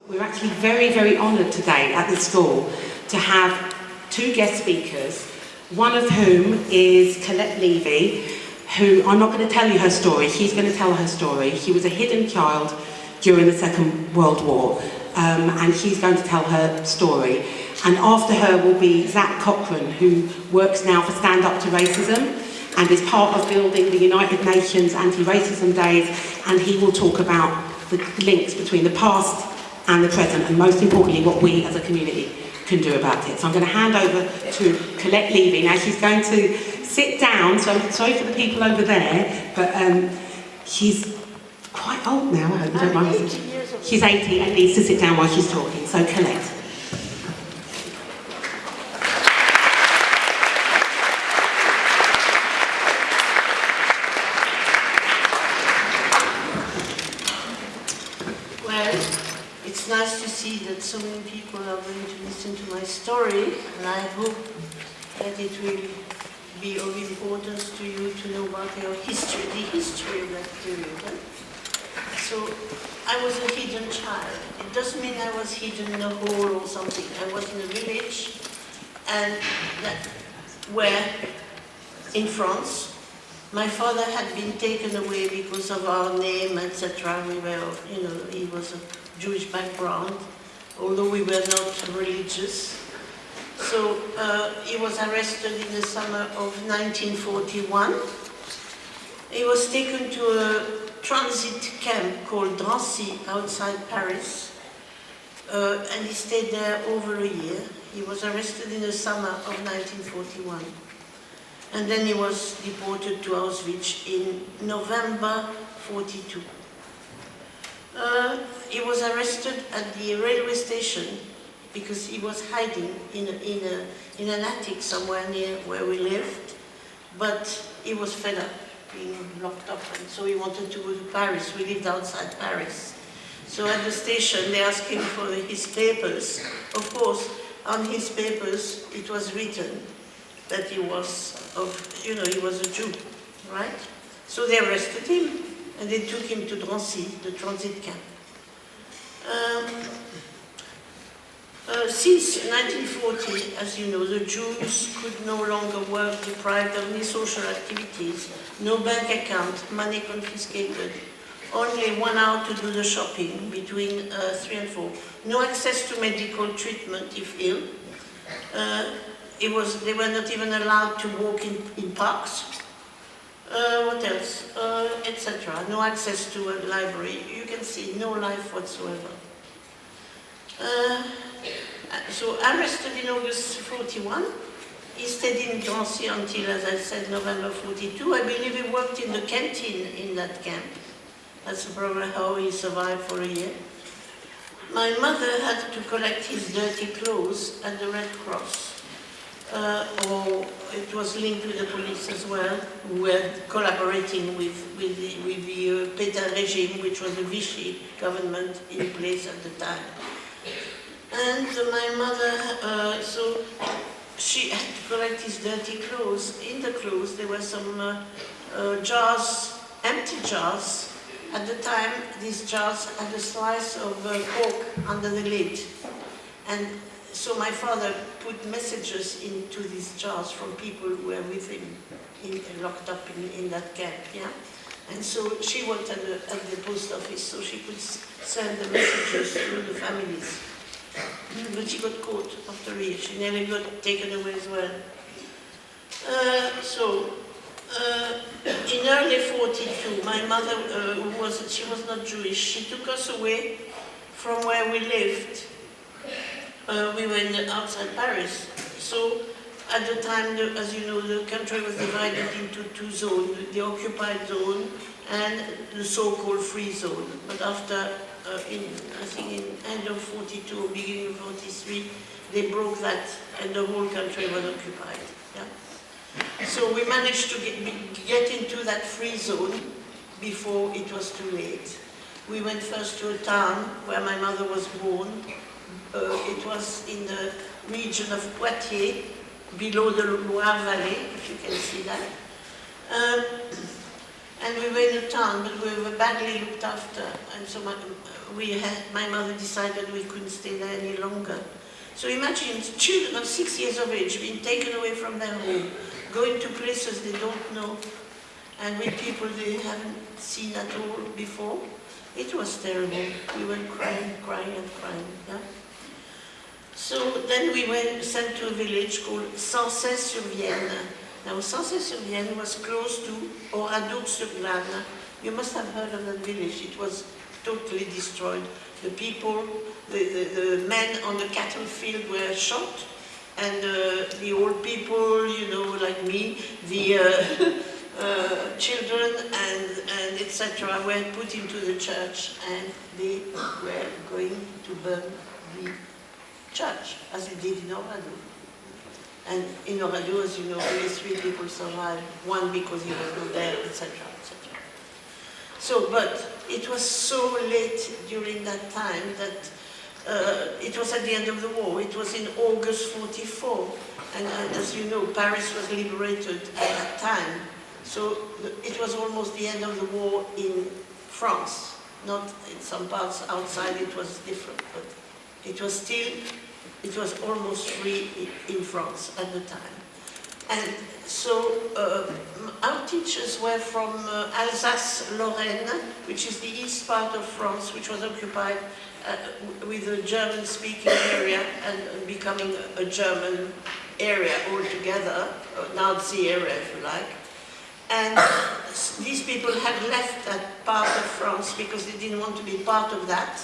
We're actually very, very honoured today at the school to have two guest speakers, one of whom is Colette Levy, who, I'm not going to tell you her story, she's going to tell her story. She was a hidden child during the Second World War, and she's going to tell her story. And after her will be Zach Cochran, who works now for Stand Up to Racism, and is part of building the United Nations Anti-Racism Days, and he will talk about the links between the past and the present, and most importantly, what we as a community can do about it. So I'm going to hand over to Colette Levy. Now she's going to sit down, so sorry for the people over there, but she's quite old now, I hope you don't mind. She's 80 and needs to sit down while she's talking, so Colette. It's nice to see that so many people are going to listen to my story, and I hope that it will be of importance to you to know about our history, the history of that period. So, I was a hidden child. It doesn't mean I was hidden in a hole or something. I was in a village, and where, in France, my father had been taken away because of our name, etc. We were, he was a Jewish background, although we were not religious. So he was arrested in the summer of 1941. He was taken to a transit camp called Drancy outside Paris, and he stayed there over a year. He was arrested in the summer of 1941. And then he was deported to Auschwitz in November 42. He was arrested at the railway station because he was hiding in an attic somewhere near where we lived, but he was fed up being locked up, and so he wanted to go to Paris. We lived outside Paris. So at the station they asked him for his papers. Of course, on his papers it was written that he was he was a Jew, right? So they arrested him and they took him to Drancy, the transit camp. Since 1940, as you know, the Jews could no longer work, deprived of any social activities, no bank account, money confiscated, only 1 hour to do the shopping between 3 and 4, no access to medical treatment if ill. They were not even allowed to walk in parks. What else? Etc. No access to a library. You can see no life whatsoever. So arrested in August 41, he stayed in Drancy until, as I said, November 42. I believe he worked in the canteen in that camp. That's probably how he survived for a year. My mother had to collect his dirty clothes at the Red Cross. Or it was linked with the police as well, who were collaborating with the Pétain regime, which was the Vichy government in place at the time. And my mother, so she had to collect his dirty clothes. In the clothes there were some jars, empty jars. At the time, these jars had a slice of pork under the lid. And so my father put messages into these jars from people who were with him, locked up in that camp, yeah? And so she worked at the post office, so she could send the messages to the families. But she got caught after a year. She nearly got taken away as well. In early 42, my mother, she was not Jewish, she took us away from where we lived. We were outside Paris. So at the time, as you know, the country was divided into two zones, the occupied zone and the so-called free zone. But after, I think in end of 42 or beginning of 43, they broke that and the whole country was occupied. Yeah? So we managed to get into that free zone before it was too late. We went first to a town where my mother was born. It was in the region of Poitiers, below the Loire Valley, if you can see that. And we were in a town, but we were badly looked after. And so my mother decided we couldn't stay there any longer. So imagine children of 6 years of age being taken away from their home, going to places they don't know, and with people they haven't seen at all before. It was terrible. We were crying and crying. Yeah? So then we were sent to a village called Sancerre-sur-Vienne. Now, Sancerre-sur-Vienne was close to Oradour-sur-Glane. You must have heard of that village. It was totally destroyed. The people, the men on the cattle field were shot, and the old people, you know, like me, the children and etc. were put into the church, and they were going to burn the church, as they did in Oradour. And in Oradour, as you know, only 3 people survived, one because he was not there, etc., etc. So, but it was so late during that time that it was at the end of the war. It was in August 44, and as you know, Paris was liberated at that time. So it was almost the end of the war in France. Not in some parts outside, it was different, but it was still, it was almost free in France at the time. And so our teachers were from Alsace-Lorraine, which is the east part of France, which was occupied with a German-speaking area and becoming a German area altogether, a Nazi area if you like. And these people had left that part of France because they didn't want to be part of that.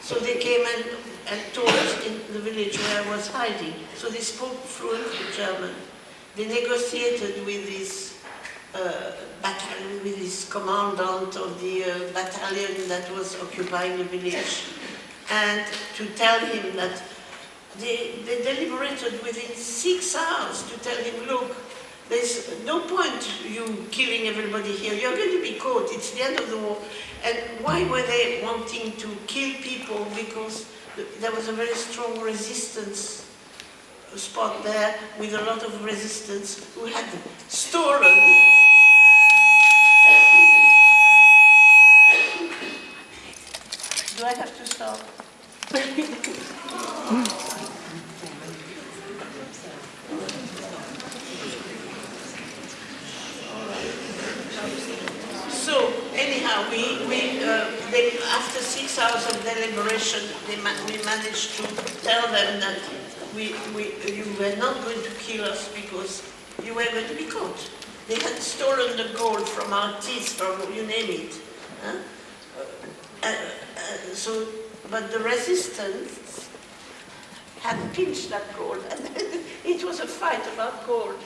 So they came and taught in the village where I was hiding. So they spoke fluent German. They negotiated with this battalion, with this commandant of the battalion that was occupying the village, and to tell him that they deliberated within 6 hours to tell him, look, there's no point you killing everybody here. You're going to be caught. It's the end of the war. And why were they wanting to kill people? Because there was a very strong resistance spot there with a lot of resistance who had stolen Do I have to stop? So anyhow, they, after 6 hours of deliberation, we managed to tell them that you were not going to kill us because you were going to be caught. They had stolen the gold from our teeth, from you name it. Huh? But the resistance had pinched that gold, and it was a fight about gold.